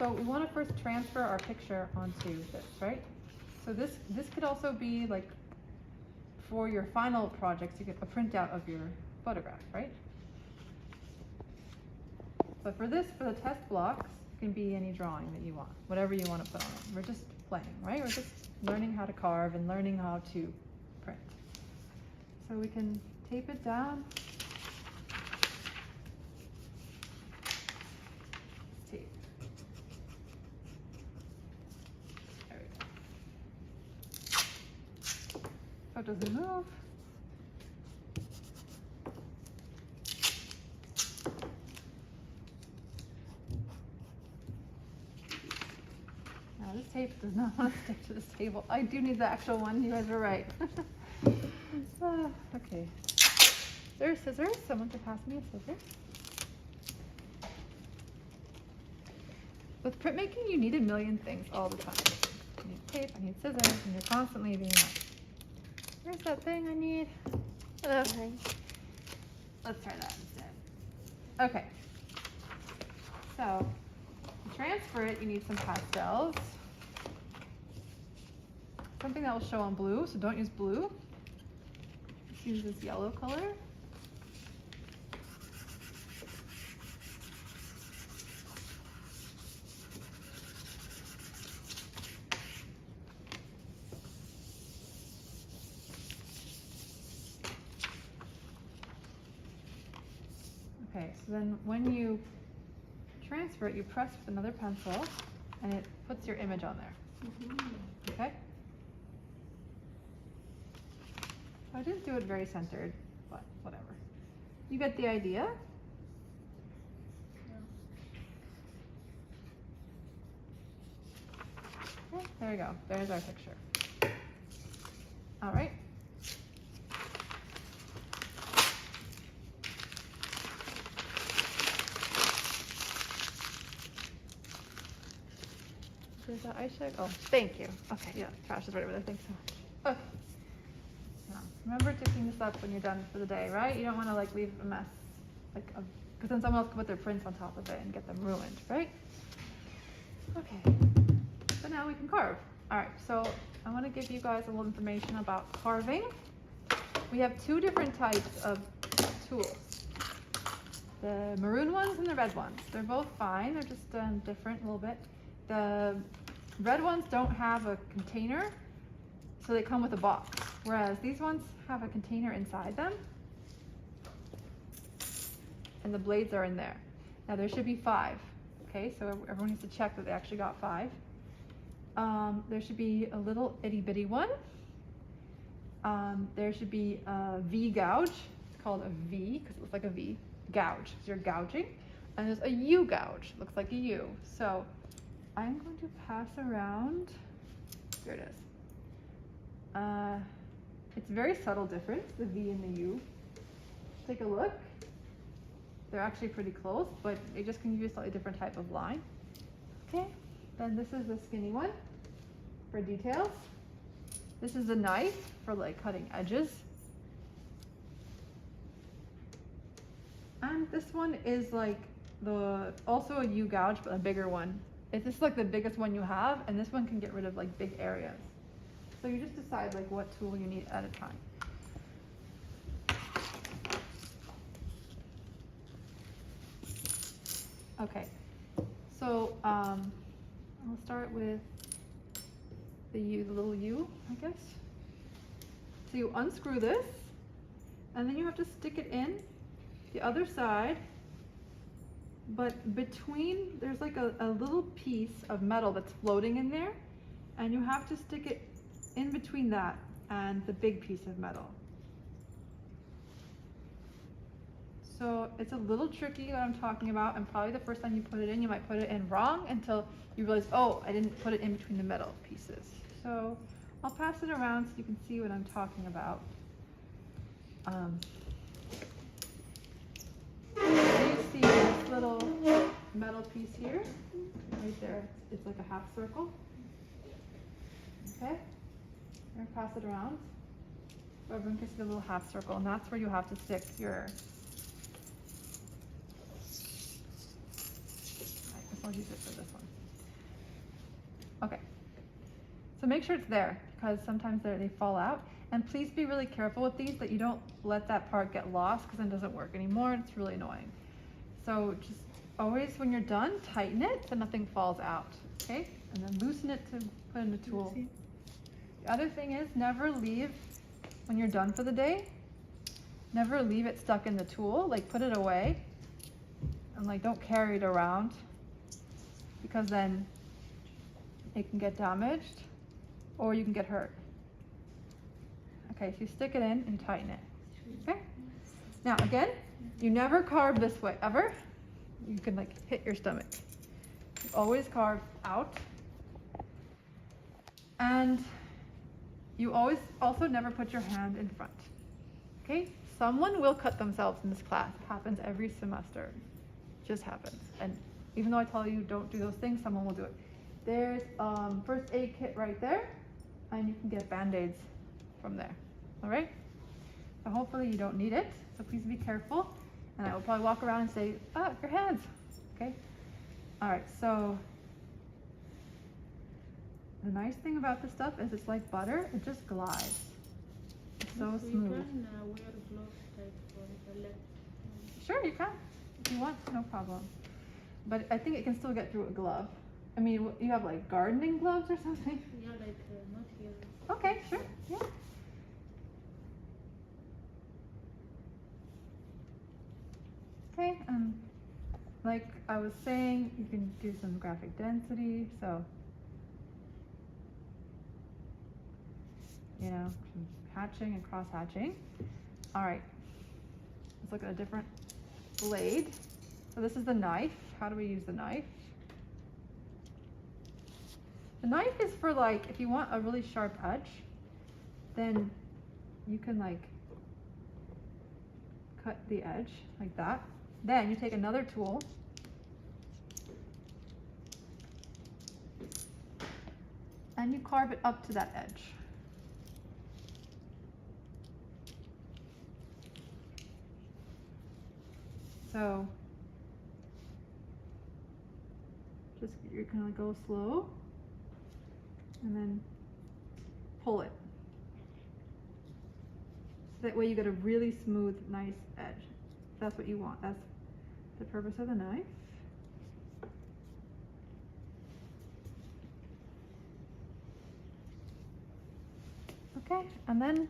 So we want to first transfer our picture onto this, right? So this could also be like for your final projects, you get a printout of your photograph, right? But for this, for the test blocks, it can be any drawing that you want, whatever you want to put on it. We're just playing, right? We're just learning how to carve and learning how to print. So we can tape it down. Tape. There we go. So it doesn't move. Now this tape does not want to stick to this table. I do need the actual one. You guys are right. Okay. There's scissors. Someone could pass me a scissor. With printmaking, you need a million things all the time. I need tape, I need scissors, and you're constantly being like, where's that thing I need? Okay. Let's try that instead. Okay. So, to transfer it, you need some pastels. Something that will show on blue, so don't use blue. Just use this yellow color. Okay, so then when you transfer it, you press with another pencil and it puts your image on there. Okay? I didn't do it very centered, but whatever. You get the idea? Okay, there we go. There's our picture. All right. Is that eye check? Oh, thank you. Okay, yeah, trash is right over there. Thanks so much. Okay. Now, remember to clean this up when you're done for the day, right? You don't want to like leave a mess, like, because then someone else can put their prints on top of it and get them ruined, right? Okay. So now we can carve. All right. So I want to give you guys a little information about carving. We have two different types of tools. The maroon ones and the red ones. They're both fine. They're just different a little bit. The red ones don't have a container, so they come with a box, whereas these ones have a container inside them, and the blades are in there. Now there should be 5, okay, so everyone needs to check that they actually got 5. There should be a little itty bitty one. There should be a V gouge. It's called a V because it looks like a V. Gouge, because you're gouging. And there's a U gouge, looks like a U. So I'm going to pass around, here it is. It's a very subtle difference, the V and the U. Take a look. They're actually pretty close, but they just can give you a slightly different type of line. Okay, then this is the skinny one for details. This is a knife for like cutting edges. And this one is like also a U gouge, but a bigger one. This is like the biggest one you have, and this one can get rid of like big areas. So you just decide like what tool you need at a time. Okay, so I'll start with the U, the little U, I guess. So you unscrew this, and then you have to stick it in the other side, but between, there's like a little piece of metal that's floating in there, and you have to stick it in between that and the big piece of metal. So it's a little tricky what I'm talking about, and probably the first time you put it in, you might put it in wrong until you realize, oh, I didn't put it in between the metal pieces. So I'll pass it around so you can see what I'm talking about. You see this little metal piece here, right there. It's like a half circle. Okay, I'm gonna pass it around so everyone can see the little half circle, and that's where you have to stick your. I'll use it for this one. Okay. So make sure it's there because sometimes they fall out. And please be really careful with these that you don't let that part get lost because then it doesn't work anymore. It's really annoying. So just always when you're done, tighten it so nothing falls out. Okay? And then loosen it to put in the tool. The other thing is never leave, when you're done for the day, never leave it stuck in the tool. Like put it away and like don't carry it around because then it can get damaged or you can get hurt. Okay, so you stick it in and tighten it. Okay? Now again, you never carve this way, ever. You can like hit your stomach. You always carve out. And you always also never put your hand in front. Okay? Someone will cut themselves in this class. It happens every semester. It just happens. And even though I tell you don't do those things, someone will do it. There's first aid kit right there, and you can get band-aids from there. All right? So hopefully you don't need it, so please be careful. And I will probably walk around and say, your hands. Okay? All right, so the nice thing about this stuff is it's like butter, it just glides. It's so smooth. You can wear gloves like for the left. Sure, you can. If you want, no problem. But I think it can still get through a glove. I mean, you have like gardening gloves or something? Yeah, like not here. Okay, sure, yeah. Okay, like I was saying, you can do some graphic density, so, you know, some hatching and cross hatching. All right, let's look at a different blade. So this is the knife. How do we use the knife? The knife is for like, if you want a really sharp edge, then you can like cut the edge like that. Then you take another tool and you carve it up to that edge. So just you're gonna go slow and then pull it. So that way you get a really smooth, nice edge. That's what you want. That's the purpose of the knife. Okay, and then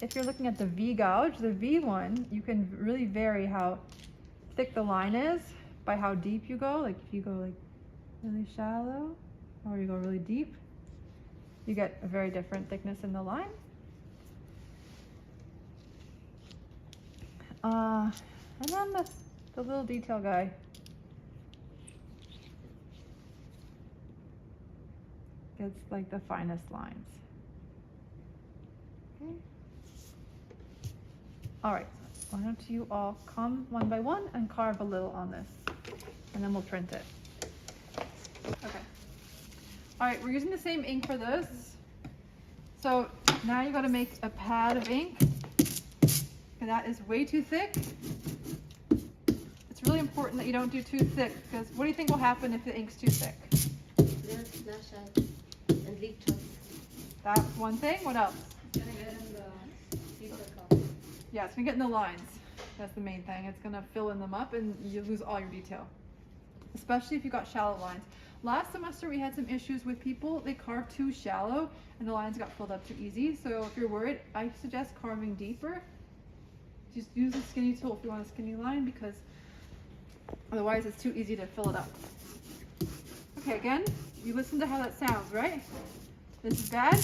if you're looking at the V gouge, the V one, you can really vary how thick the line is by how deep you go. Like if you go like really shallow or you go really deep, you get a very different thickness in the line. And then the little detail guy. Gets like the finest lines. Okay. All right, why don't you all come one by one and carve a little on this, and then we'll print it. Okay. All right, we're using the same ink for this. So now you got to make a pad of ink. And that is way too thick. It's really important that you don't do too thick, because what do you think will happen if the ink's too thick? Then splash out and leak top. That's one thing. What else? It's gonna get in the paper cup. Yeah, it's gonna get in the lines. That's the main thing. It's gonna fill in them up and you lose all your detail. Especially if you got shallow lines. Last semester we had some issues with people. They carved too shallow and the lines got filled up too easy. So if you're worried, I suggest carving deeper. Just use a skinny tool if you want a skinny line, because otherwise it's too easy to fill it up. Okay, again, you listen to how that sounds, right? This is bad.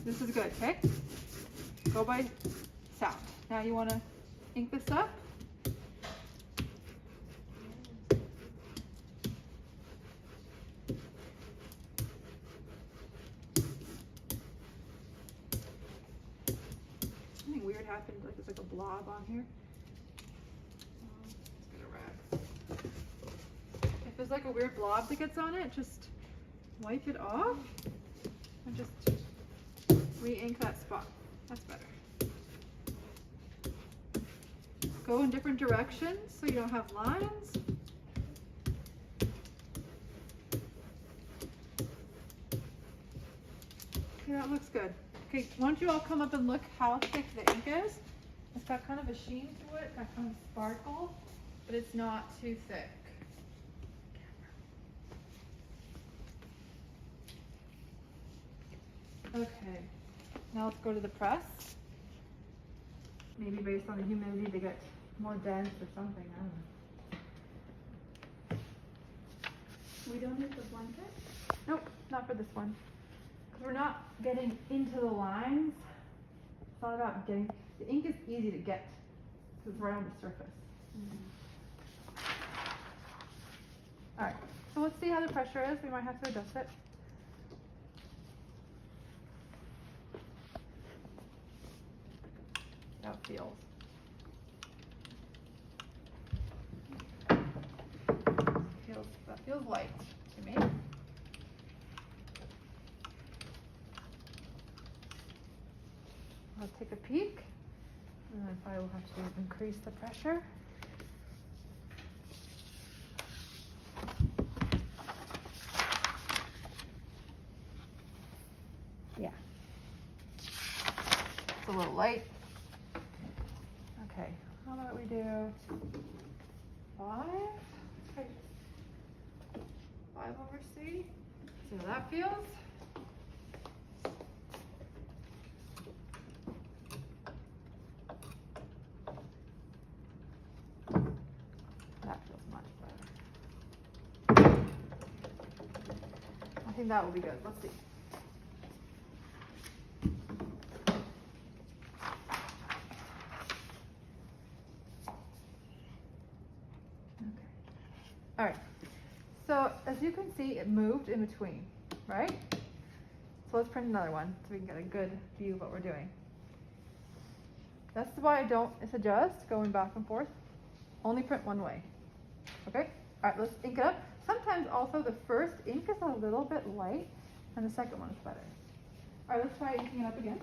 This is good, okay? Go by sound. Now you want to ink this up. Something weird happened, like there's like a blob on here. Let's get a rag. If there's like a weird blob that gets on it, just wipe it off and just re-ink that spot. That's better. go in different directions so you don't have lines. Okay, that looks good. Okay, why don't you all come up and look how thick the ink is. It's got kind of a sheen to it, got kind of sparkle, but it's not too thick. Okay, now let's go to the press. Maybe based on the humidity they get more dense or something, I don't know. We don't need the blanket? Nope, not for this one. Because we're not getting into the lines. It's not about getting, the ink is easy to get because it's right on the surface. All right, so let's see how the pressure is. We might have to adjust it. How it feels. That feels light to me. I'll take a peek, and then I will have to increase the pressure. Yeah. It's a little light. Okay, how about we do 5? Okay. 5/C. See how that feels? That feels much better. I think that will be good. Let's see. All right, so as you can see, it moved in between, right? So let's print another one so we can get a good view of what we're doing. That's why I don't suggest going back and forth. Only print one way, okay? All right, let's ink it up. Sometimes also the first ink is a little bit light and the second one is better. All right, let's try inking it up again.